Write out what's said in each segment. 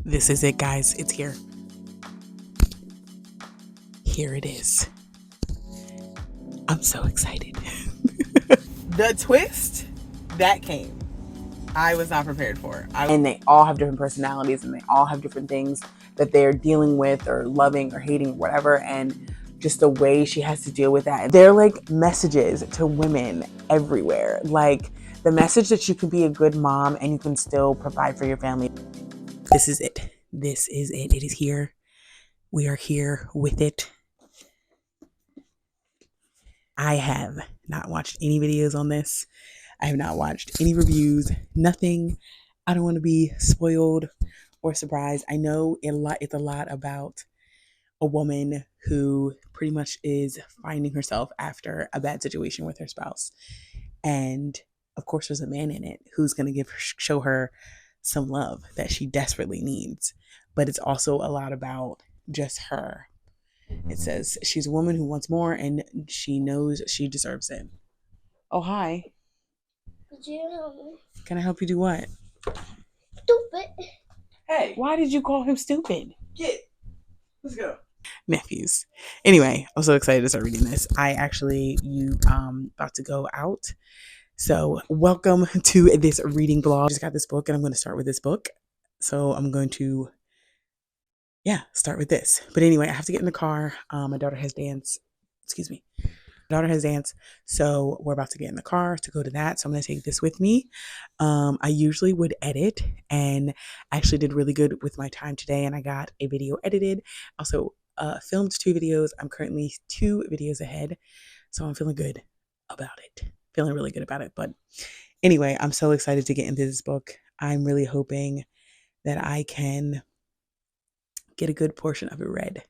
This is it, guys. It's here. Here it is. I'm so excited. The twist that came, I was not prepared for. And they all have different personalities and they all have different things that they're dealing with or loving or hating or whatever. And just the way she has to deal with that. They're like messages to women everywhere. Like the message that you can be a good mom and you can still provide for your family. This is it. This is it. It is here. We are here with it. I have not watched any videos on this. I have not watched any reviews, nothing. I don't want to be spoiled or surprised. I know it's a lot about a woman who pretty much is finding herself after a bad situation with her spouse. And of course, there's a man in it who's going to show her some love that she desperately needs. But it's also a lot about just her. It says she's a woman who wants more and she knows she deserves it. Oh, hi. Could you help me? Can I help you do what? Stupid. Hey. Why did you call him stupid? Get. Let's go. Nephews. Anyway, I'm so excited to start reading this. You about to go out. So welcome to this reading vlog. I just got this book and I'm going to start with this book. So I'm going to start with this. But anyway, I have to get in the car. My daughter has dance. Excuse me. My daughter has dance. So we're about to get in the car to go to that. So I'm going to take this with me. I usually would edit and I actually did really good with my time today. And I got a video edited. Also filmed 2 videos. I'm currently 2 videos ahead. So I'm feeling good about it. Feeling really good about it. But anyway, I'm so excited to get into this book. I'm really hoping that I can get a good portion of it read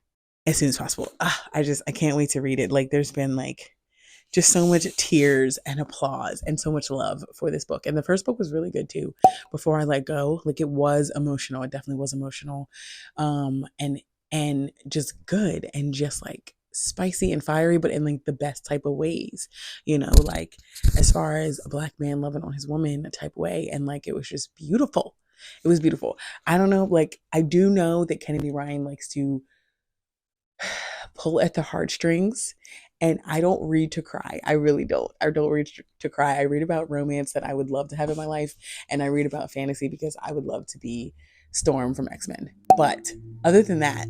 as soon as possible. I can't wait to read it. Like there's been like just so much tears and applause and so much love for this book. And the first book was really good too. Before I Let Go, like it was emotional. It definitely was emotional. And just good and just like spicy and fiery, but in like the best type of ways, you know, like as far as a Black man loving on his woman type way. And like it was just beautiful. It was beautiful. I don't know, like I do know that Kennedy Ryan likes to pull at the heartstrings, and I don't read to cry. I really don't. I don't read to cry. I read about romance that I would love to have in my life, and I read about fantasy because I would love to be Storm from X-Men. But other than that,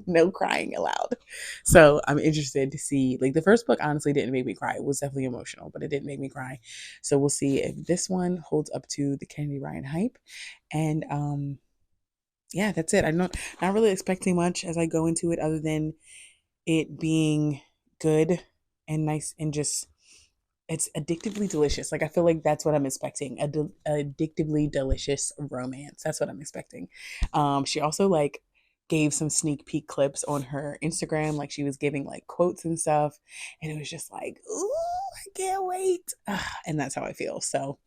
no crying allowed. So I'm interested to see, like the first book honestly didn't make me cry. It was definitely emotional, but it didn't make me cry. So we'll see if this one holds up to the Kennedy Ryan hype. And that's it. I'm not really expecting much as I go into it other than it being good and nice and just it's addictively delicious. Like I feel like that's what I'm expecting. Addictively delicious romance. That's what I'm expecting. She also like gave some sneak peek clips on her Instagram. Like she was giving like quotes and stuff. And it was just like, ooh, I can't wait. And that's how I feel. So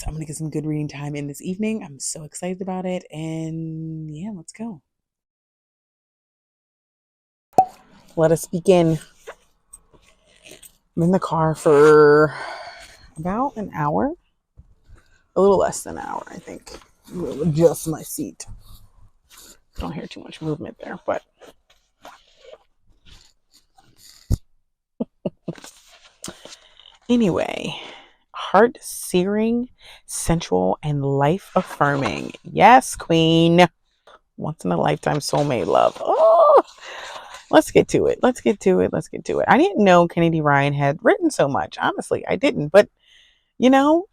I'm going to get some good reading time in this evening. I'm so excited about it. And yeah, let's go. Let us begin. I'm in the car for about an hour. A little less than an hour, I think. I'm going to adjust my seat. Don't hear too much movement there, but anyway, heart searing, sensual, and life affirming. Yes, queen. Once in a lifetime soulmate love. Oh, let's get to it. Let's get to it. I didn't know Kennedy Ryan had written so much. Honestly, I didn't. But you know,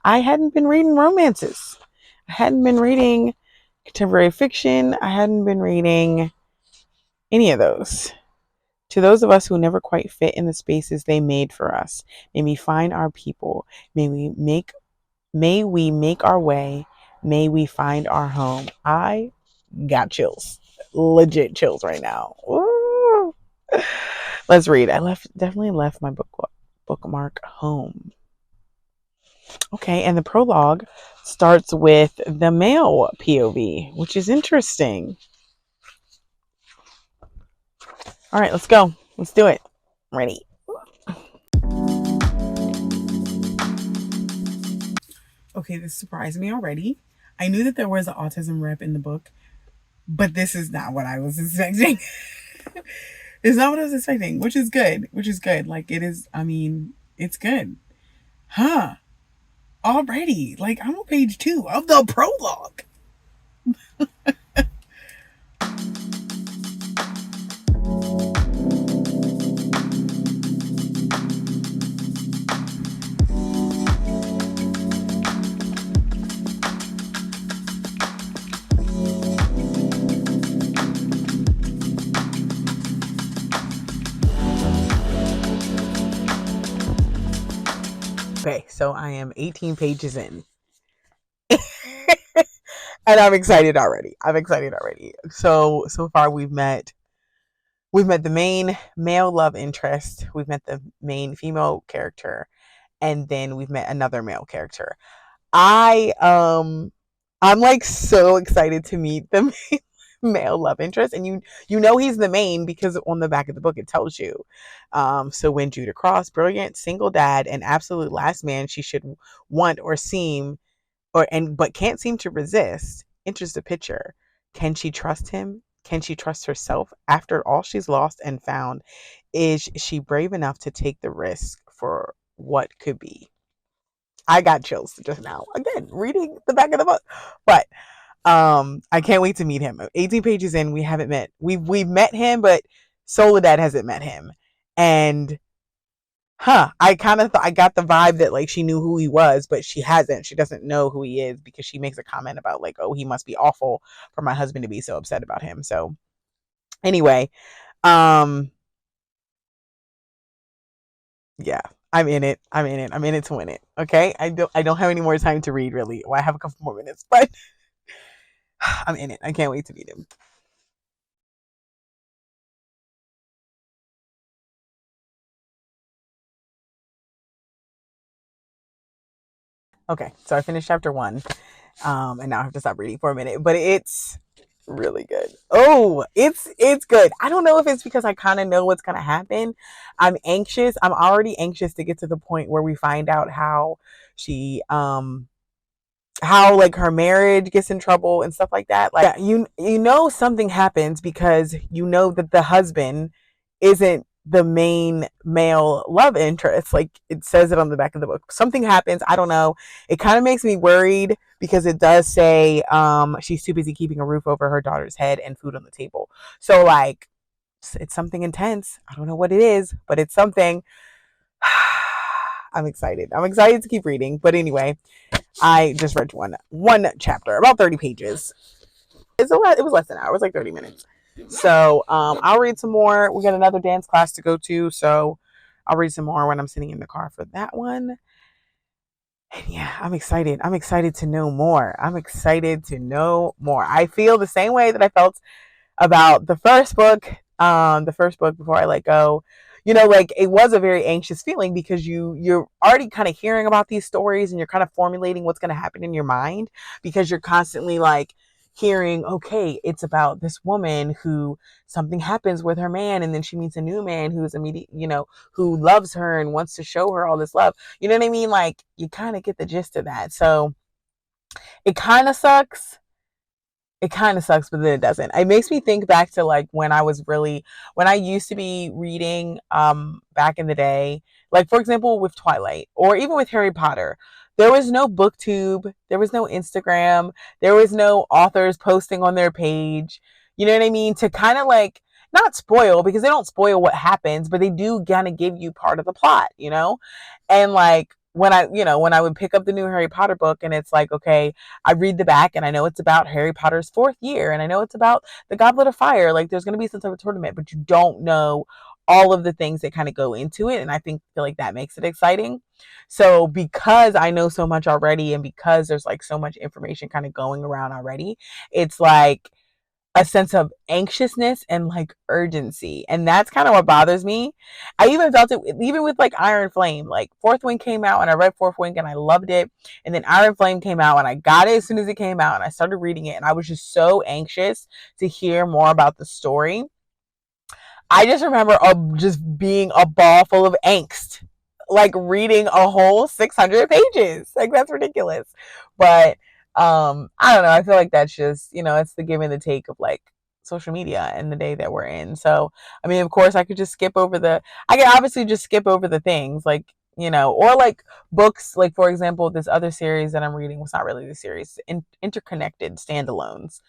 I hadn't been reading romances. I hadn't been reading contemporary fiction. I hadn't been reading any of those. To those of us who never quite fit in the spaces they made for us, may we find our people. May we make our way. May we find our home. I got chills, legit chills right now. Ooh. Let's read. I definitely left my bookmark home. Okay, and the prologue starts with the male POV, which is interesting. All right, let's go. Let's do it. I'm ready. Okay, this surprised me already. I knew that there was an autism rep in the book, but this is not what I was expecting. It's not what I was expecting, which is good. Which is good. Like it is. I mean, it's good. Huh? Already, like I'm on page 2 of the prologue. Okay, so I am 18 pages in. And I'm excited already. So far we've met the main male love interest, we've met the main female character, and then we've met another male character. I'm like so excited to meet the male love interest, and you know he's the main because on the back of the book it tells you. So when Judah Cross, brilliant single dad and absolute last man she should want or seem but can't seem to resist, enters the picture. Can she trust him? Can she trust herself after all she's lost and found? Is she brave enough to take the risk for what could be? I got chills just now. Again, reading the back of the book. But I can't wait to meet him. 18 pages in, we haven't met. We've met him, but Soledad hasn't met him. And I kind of thought I got the vibe that like she knew who he was, but she hasn't. She doesn't know who he is because she makes a comment about like, oh, he must be awful for my husband to be so upset about him. So anyway, yeah, I'm in it. I'm in it to win it. Okay. I don't have any more time to read really. Well, I have a couple more minutes, but I'm in it. I can't wait to meet him. Okay, so I finished chapter 1, and now I have to stop reading for a minute. But it's really good. Oh, it's good. I don't know if it's because I kind of know what's gonna happen. I'm anxious. I'm already anxious to get to the point where we find out how she how like her marriage gets in trouble and stuff like that. Like you know something happens because you know that the husband isn't the main male love interest. Like it says it on the back of the book. Something happens. I don't know. It kind of makes me worried because it does say she's too busy keeping a roof over her daughter's head and food on the table. So like it's something intense. I don't know what it is, but it's something. I'm excited. I'm excited to keep reading. But anyway, I just read one chapter, about 30 pages. It's a lot. It was less than an hour. It was like 30 minutes. So I'll read some more. We got another dance class to go to, so I'll read some more when I'm sitting in the car for that one. And yeah, I'm excited. I'm excited to know more. I'm excited to know more. I feel the same way that I felt about the first book. The first book before I let go. You know, like it was a very anxious feeling because you're already kind of hearing about these stories and you're kind of formulating what's going to happen in your mind because you're constantly like hearing, okay, it's about this woman who something happens with her man and then she meets a new man who's immediate, you know, who loves her and wants to show her all this love. You know what I mean? Like you kind of get the gist of that. So it kind of sucks. It kind of sucks, but then it doesn't. It makes me think back to like when I used to be reading back in the day, like for example with Twilight or even with Harry Potter. There was no booktube, there was no Instagram, there was no authors posting on their page. You know what I mean? To kind of like not spoil because they don't spoil what happens, but they do kind of give you part of the plot, you know? And like when I would pick up the new Harry Potter book and it's like, okay, I read the back and I know it's about Harry Potter's 4th year and I know it's about the Goblet of Fire. Like there's going to be some type of tournament, but you don't know all of the things that kind of go into it. And I feel like that makes it exciting. So because I know so much already and because there's like so much information kind of going around already, it's like a sense of anxiousness and like urgency. And that's kind of what bothers me. I even felt it even with like Iron Flame. Like Fourth Wing came out and I read Fourth Wing and I loved it. And then Iron Flame came out and I got it as soon as it came out and I started reading it and I was just so anxious to hear more about the story. I just remember just being a ball full of angst, like reading a whole 600 pages. Like that's ridiculous. But I don't know. I feel like that's just, it's the give and the take of like social media and the day that we're in. So, I mean, of course, I could I could obviously just skip over the things like, or like books, like for example, this other series that I'm reading was not really the series, Interconnected Standalones,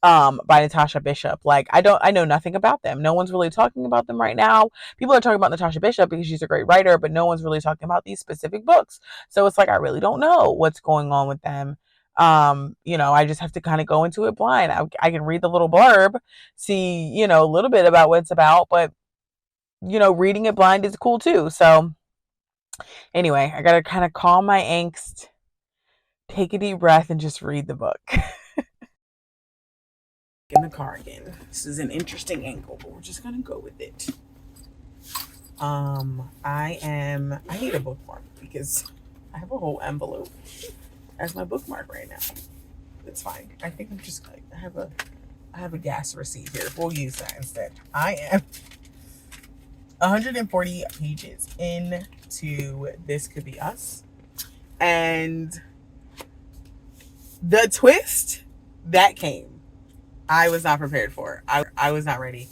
by Natasha Bishop. Like, I know nothing about them. No one's really talking about them right now. People are talking about Natasha Bishop because she's a great writer, but no one's really talking about these specific books. So it's like, I really don't know what's going on with them. I just have to kind of go into it blind. I can read the little blurb, see, a little bit about what it's about, but reading it blind is cool too. So anyway, I got to kind of calm my angst, take a deep breath, and just read the book. In the car again. This is an interesting angle, but we're just gonna go with it. I need a bookmark because I have a whole envelope as my bookmark right now. It's fine. I think I'm just like, I have a gas receipt here. We'll use that instead. I am 140 pages into This Could Be Us, and the twist that came, I was not prepared for. I was not ready.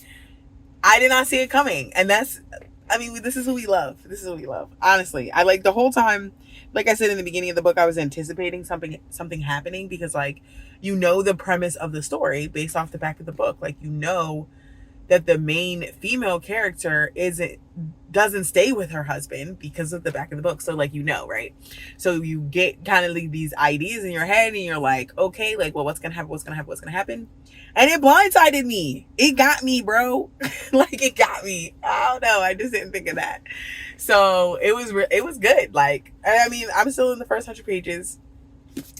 I did not see it coming. And this is what we love. This is what we love. Honestly, I like the whole time, like I said in the beginning of the book, I was anticipating something happening because like, the premise of the story based off the back of the book. Like, that the main female character doesn't stay with her husband because of the back of the book. So like, right? So you get kind of like these ideas in your head and you're like, okay, like, well, what's gonna happen? And it blindsided me. It got me, bro. Like, it got me. I don't know. I just didn't think of that. So it was good. Like, I mean, I'm still in the first 100 pages.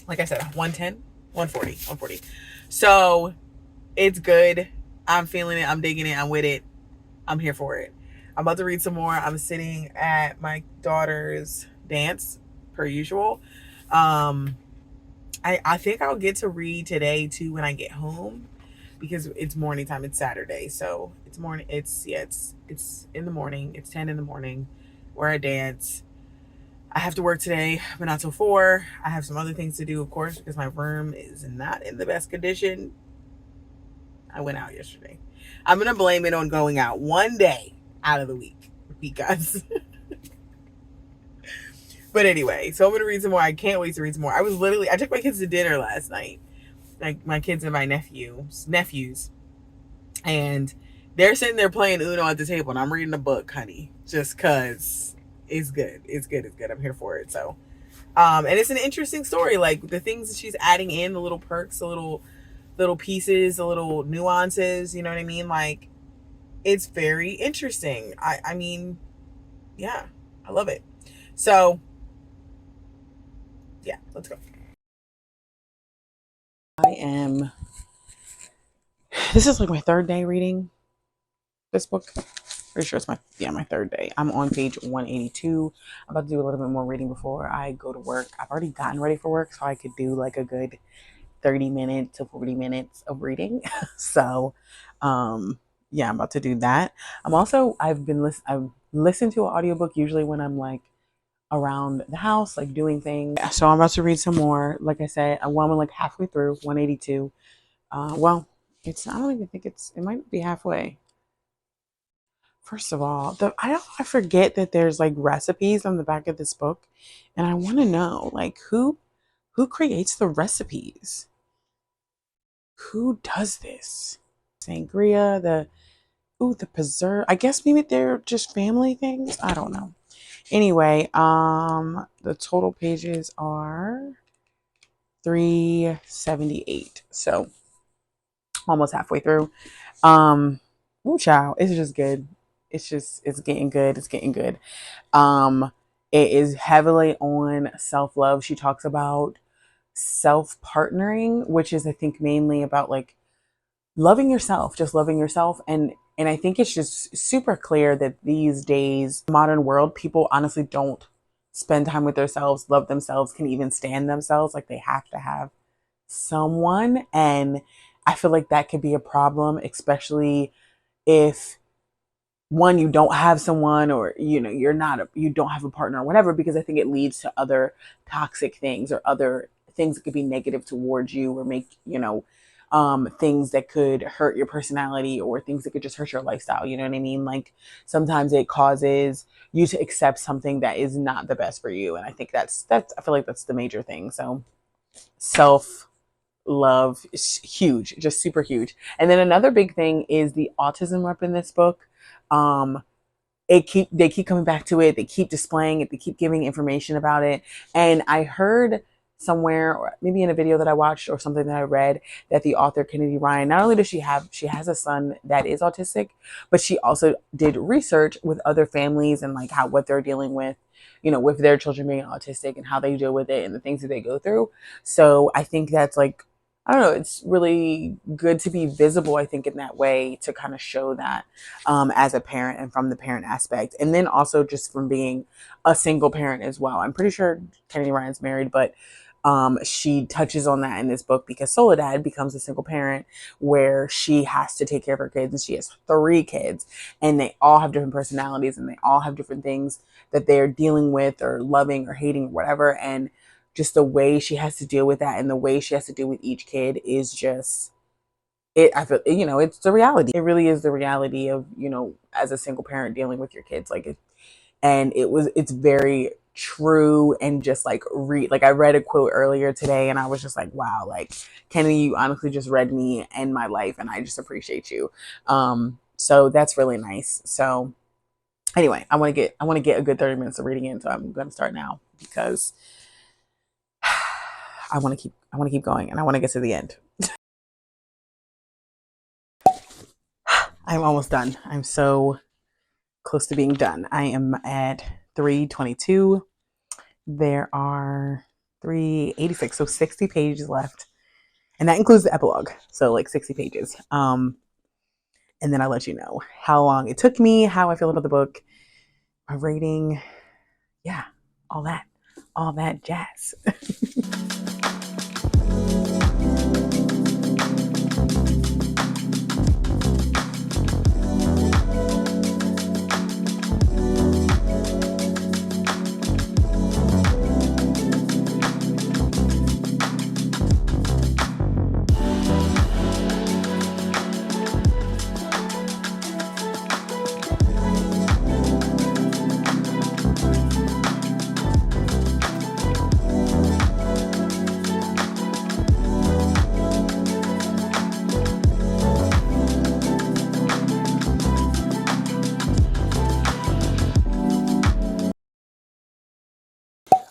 Like I said, 110, 140. So it's good. I'm feeling it. I'm digging it. I'm with it. I'm here for it. I'm about to read some more. I'm sitting at my daughter's dance, per usual. I think I'll get to read today too when I get home because it's morning time. It's Saturday, so it's morning. It's in the morning. It's 10 in the morning. We're at dance. I have to work today, but not till 4. I have some other things to do, of course, because my room is not in the best condition. I went out yesterday. I'm going to blame it on going out one day out of the week because but anyway, so I'm going to read some more. I can't wait to read some more. I took my kids to dinner last night. Like, my kids and my nephews. And they're sitting there playing Uno at the table and I'm reading a book, honey, just cuz it's good. It's good. I'm here for it. So, and it's an interesting story. Like, the things that she's adding in, the little perks, the little pieces, the little nuances, you know what I mean? Like, it's very interesting. I mean, yeah, I love it. So, yeah, let's go. This is like my third day reading this book. Pretty sure it's my third day. I'm on page 182. I'm about to do a little bit more reading before I go to work. I've already gotten ready for work, so I could do like a good 30 minutes to 40 minutes of reading. So, yeah, I'm about to do that. I've listened to an audiobook usually when I'm like around the house, like doing things. So I'm about to read some more. Like I said, I'm like halfway through 182. Well, I don't even think it might be halfway. First of all, I forget that there's like recipes on the back of this book, and I want to know like who creates the recipes? Who does this? Sangria, the preserve. I guess maybe they're just family things. I don't know. Anyway, the total pages are 378. So almost halfway through. Ooh, child, it's just good. It's getting good. It's getting good. It is heavily on self-love. She talks about self-partnering, which is, I think, mainly about like loving yourself, just loving yourself. And I think it's just super clear that these days, modern world, people honestly don't spend time with themselves, love themselves, can even stand themselves. Like, they have to have someone. And I feel like that could be a problem, especially if one, you don't have someone, or you don't have a partner or whatever, because I think it leads to other toxic things or other things that could be negative towards you or make, things that could hurt your personality or things that could just hurt your lifestyle. You know what I mean? Like sometimes it causes you to accept something that is not the best for you. And I think that's, I feel like that's the major thing. So self love is huge, just super huge. And then another big thing is the autism rep in this book. They keep coming back to it. They keep displaying it. They keep giving information about it. And I heard somewhere, or maybe in a video that I watched or something that I read, that the author Kennedy Ryan, not only does she has a son that is autistic, but she also did research with other families and like what they're dealing with, with their children being autistic and how they deal with it and the things that they go through. So I think that's like, I don't know, it's really good to be visible, I think, in that way to kind of show that as a parent and from the parent aspect. And then also just from being a single parent as well. I'm pretty sure Kennedy Ryan's married, but she touches on that in this book because Soledad becomes a single parent where she has to take care of her kids, and she has 3 kids and they all have different personalities and they all have different things that they're dealing with or loving or hating or whatever. And just the way she has to deal with that and the way she has to deal with each kid is just it. I feel, it's the reality. It really is the reality of, as a single parent dealing with your kids. It's very true. And just like I read a quote earlier today and I was just like, wow, like Kenny, you honestly just read me and my life and I just appreciate you. So that's really nice. So anyway, I want to get a good 30 minutes of reading in. So I'm going to start now because I want to keep going and I want to get to the end. I'm almost done. I'm so close to being done. I am at 322. There are 386, so 60 pages left. And that includes the epilogue. So like 60 pages. And then I'll let you know how long it took me, how I feel about the book, my rating. Yeah, all that jazz.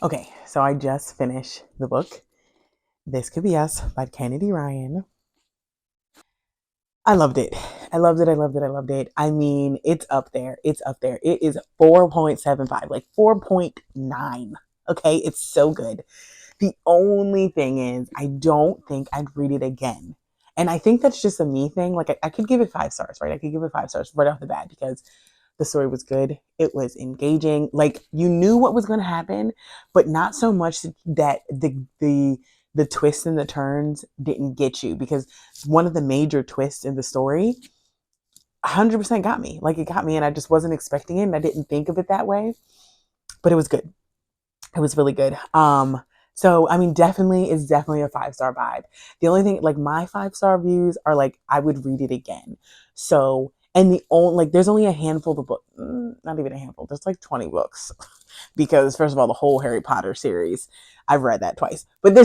Okay, so I just finished the book, This Could Be Us by Kennedy Ryan. I loved it. I loved it. I loved it. I loved it. I mean, it's up there. It's up there. It is 4.75, like 4.9. Okay, it's so good. The only thing is, I don't think I'd read it again. And I think that's just a me thing. Like, I could give it 5 stars, right? I could give it 5 stars right off the bat because the story was good. It was engaging. Like, you knew what was going to happen, but not so much that the twists and the turns didn't get you, because one of the major twists in the story 100% got me. Like, it got me and I just wasn't expecting it and I didn't think of it that way, but it was good. It was really good. So, I mean, it's definitely a 5-star vibe. The only thing, like, my 5-star views are like, I would read it again. So, and there's only a handful of books, not even a handful, there's like 20 books. Because first of all, the whole Harry Potter series, I've read that twice. But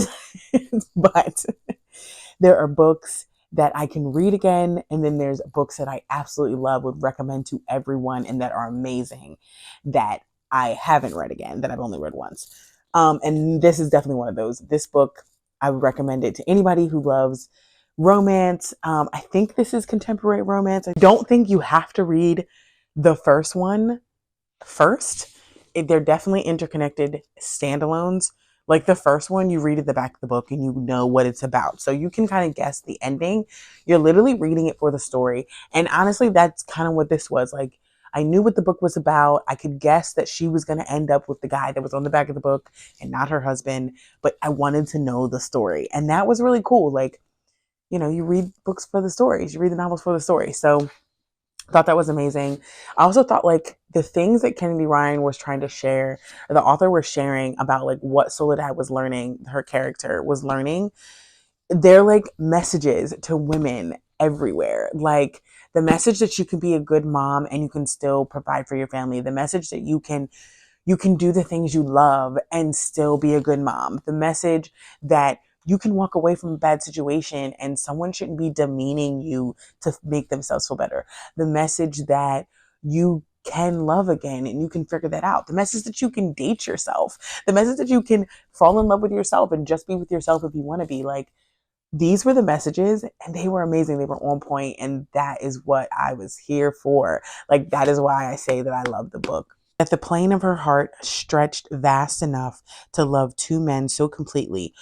but there are books that I can read again. And then there's books that I absolutely love, would recommend to everyone and that are amazing that I haven't read again, that I've only read once. And this is definitely one of those. This book, I would recommend it to anybody who loves romance. I think this is contemporary romance. I don't think you have to read the first one first. They're definitely interconnected standalones. Like the first one, you read at the back of the book and you know what it's about. So you can kind of guess the ending. You're literally reading it for the story. And honestly, that's kind of what this was. Like, I knew what the book was about. I could guess that she was going to end up with the guy that was on the back of the book and not her husband. But I wanted to know the story. And that was really cool. Like, you read books for the stories. You read the novels for the story. So Thought that was amazing. I also thought like the things that Kennedy Ryan was trying to share, or the author was sharing about like what Soledad was learning, her character was learning, they're like messages to women everywhere. Like the message that you can be a good mom and you can still provide for your family. The message that you can do the things you love and still be a good mom. The message that you can walk away from a bad situation and someone shouldn't be demeaning you to make themselves feel better. The message that you can love again and you can figure that out. The message that you can date yourself. The message that you can fall in love with yourself and just be with yourself if you want to be. Like, these were the messages and they were amazing. They were on point, and that is what I was here for. Like, that is why I say that I love the book. That the plane of her heart stretched vast enough to love two men so completely,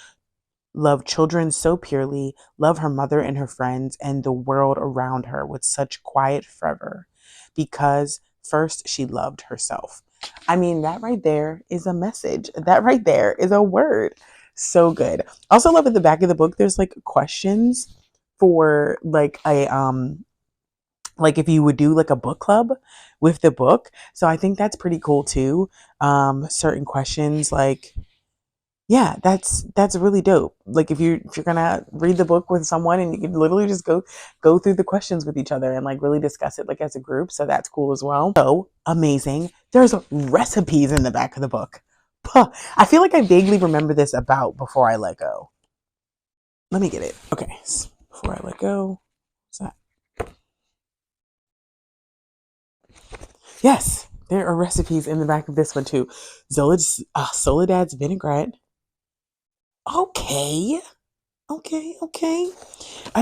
love children so purely, love her mother and her friends and the world around her with such quiet fervor, because first she loved herself. I mean, that right there is a message. That right there is a word. So good. Also love at the back of the book, there's like questions for like if you would do like a book club with the book. So I think that's pretty cool too. Certain questions like, yeah, that's really dope. Like if you're gonna read the book with someone and you can literally just go through the questions with each other and like really discuss it like as a group. So that's cool as well. So amazing. There's recipes in the back of the book. Puh. I feel like I vaguely remember this about Before I Let Go. Let me get it. Okay. Before I Let Go. What's that? Yes, there are recipes in the back of this one too. Soledad's vinaigrette. Okay. Okay.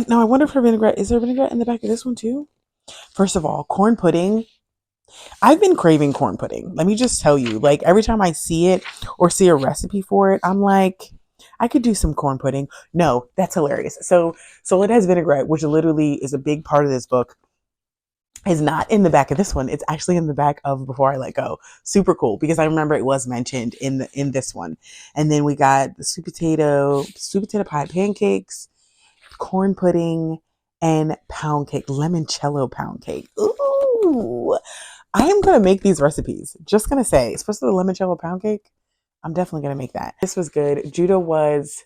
Now I wonder if her vinaigrette, is there vinaigrette in the back of this one too? First of all, corn pudding. I've been craving corn pudding. Let me just tell you, like every time I see it or see a recipe for it, I'm like, I could do some corn pudding. No, that's hilarious. So Soledad's vinaigrette, which literally is a big part of this book, is not in the back of this one. It's actually in the back of Before I Let Go. Super cool, because I remember it was mentioned in this one. And then we got the sweet potato pie pancakes, corn pudding, and pound cake, limoncello pound cake. Ooh, I am gonna make these recipes. Just gonna say, especially the limoncello pound cake. I'm definitely gonna make that. This was good. Judah was,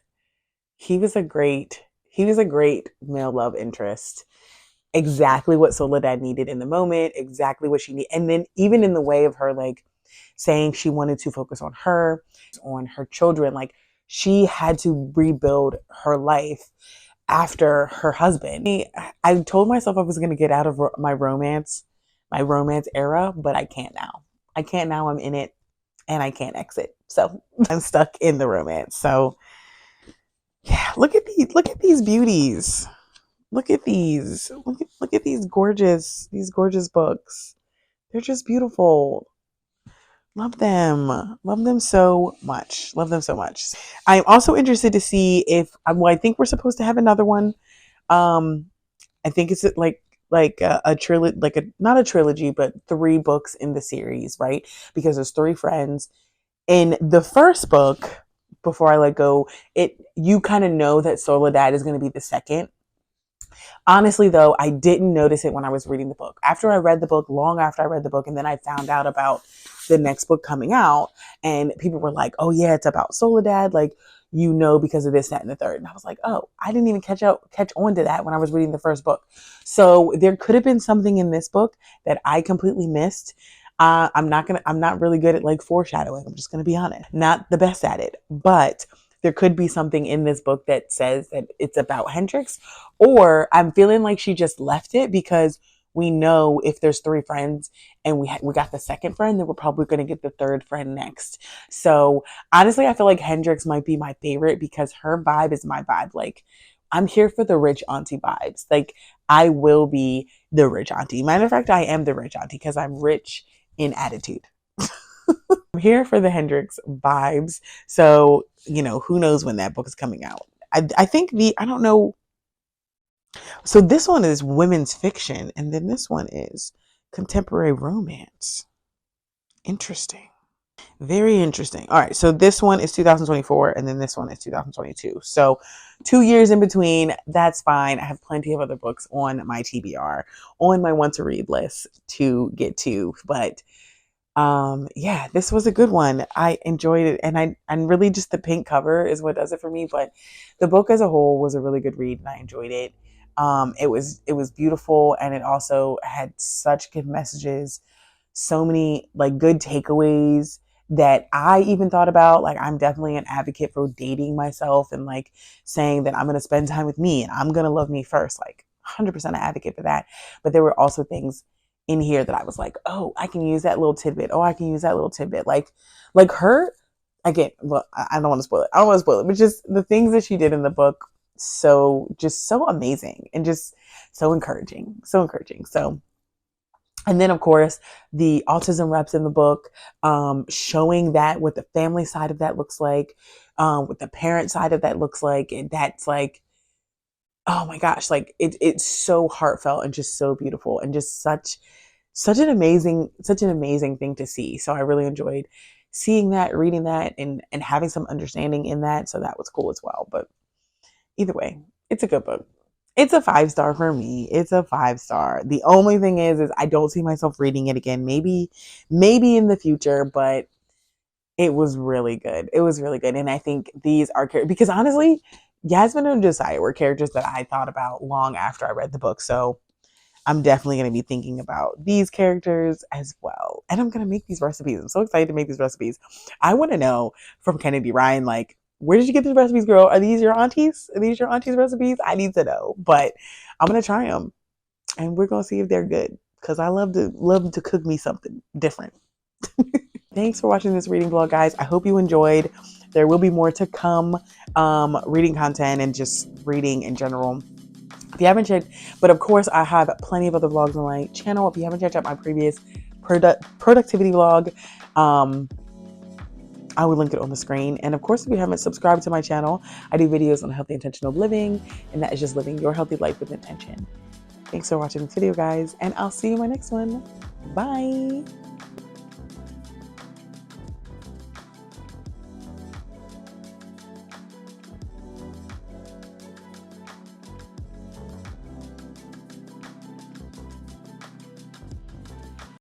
he was a great male love interest. Exactly what Soledad needed in the moment, exactly what she needed. And then even in the way of her like saying she wanted to focus on her children, like she had to rebuild her life after her husband. I told myself I was going to get out of my romance era, but I can't now. I can't now. I'm in it and I can't exit. So I'm stuck in the romance. So yeah, look at these beauties. Look at these. Look at these gorgeous books. They're just beautiful. Love them. Love them so much. Love them so much. I'm also interested to see if well, I think we're supposed to have another one. Um, I think it's like a trilogy, like a not a trilogy, but 3 books in the series, right? Because there's 3 friends. In the first book, Before I Let Go, you kind of know that Soledad is going to be the second. Honestly, though, I didn't notice it when I was reading the book. After I read the book, long after I read the book, and then I found out about the next book coming out, and people were like, "Oh yeah, it's about Soledad," like because of this, that, and the third. And I was like, "Oh, I didn't even catch on to that when I was reading the first book." So there could have been something in this book that I completely missed. I'm not really good at like foreshadowing. I'm just gonna be honest, not the best at it, but there could be something in this book that says that it's about Hendrix, or I'm feeling like she just left it because we know if there's 3 friends and we got the second friend, then we're probably going to get the third friend next. So honestly, I feel like Hendrix might be my favorite because her vibe is my vibe. Like, I'm here for the rich auntie vibes. Like, I will be the rich auntie. Matter of fact, I am the rich auntie because I'm rich in attitude. I'm here for the Hendrix vibes. So, who knows when that book is coming out. I think I don't know. So this one is women's fiction, and then this one is contemporary romance. Interesting. Very interesting. All right, so this one is 2024, and then this one is 2022. So 2 years in between. That's fine. I have plenty of other books on my TBR, on my want to read list to get to. But yeah, this was a good one. I enjoyed it, and really just the pink cover is what does it for me. But the book as a whole was a really good read, and I enjoyed it. It was beautiful, and it also had such good messages, so many like good takeaways that I even thought about. Like, I'm definitely an advocate for dating myself and like saying that I'm going to spend time with me and I'm going to love me first. Like 100% an advocate for that. But there were also things in here that I was like, oh, I can use that little tidbit. Oh, I can use that little tidbit. Like her, again, well, I don't want to spoil it. I don't want to spoil it, but just the things that she did in the book, just so amazing and just so encouraging. So encouraging. So, and then, of course, the autism reps in the book, showing that what the family side of that looks like, what the parent side of that looks like. And that's like, oh my gosh, like it's so heartfelt and just so beautiful and just such an amazing thing to see. So I really enjoyed seeing that, reading that, and having some understanding in that. So that was cool as well. But either way, it's a good book. It's a 5 star for me. It's a 5 star. The only thing is I don't see myself reading it again. Maybe in the future, but it was really good. It was really good. And I think these are because honestly, Yasmin and Josiah were characters that I thought about long after I read the book. So I'm definitely going to be thinking about these characters as well. And I'm going to make these recipes. I'm so excited to make these recipes. I want to know from Kennedy Ryan, like, where did you get these recipes, girl? Are these your aunties? Are these your aunties' recipes? I need to know. But I'm going to try them and we're going to see if they're good because I love to cook me something different. Thanks for watching this reading vlog, guys. I hope you enjoyed. There will be more to come, reading content and just reading in general. If you haven't checked, but of course I have plenty of other vlogs on my channel. If you haven't checked out my previous productivity vlog, I will link it on the screen. And of course, if you haven't subscribed to my channel, I do videos on healthy intentional living, and that is just living your healthy life with intention. Thanks for watching this video, guys, and I'll see you in my next one. Bye.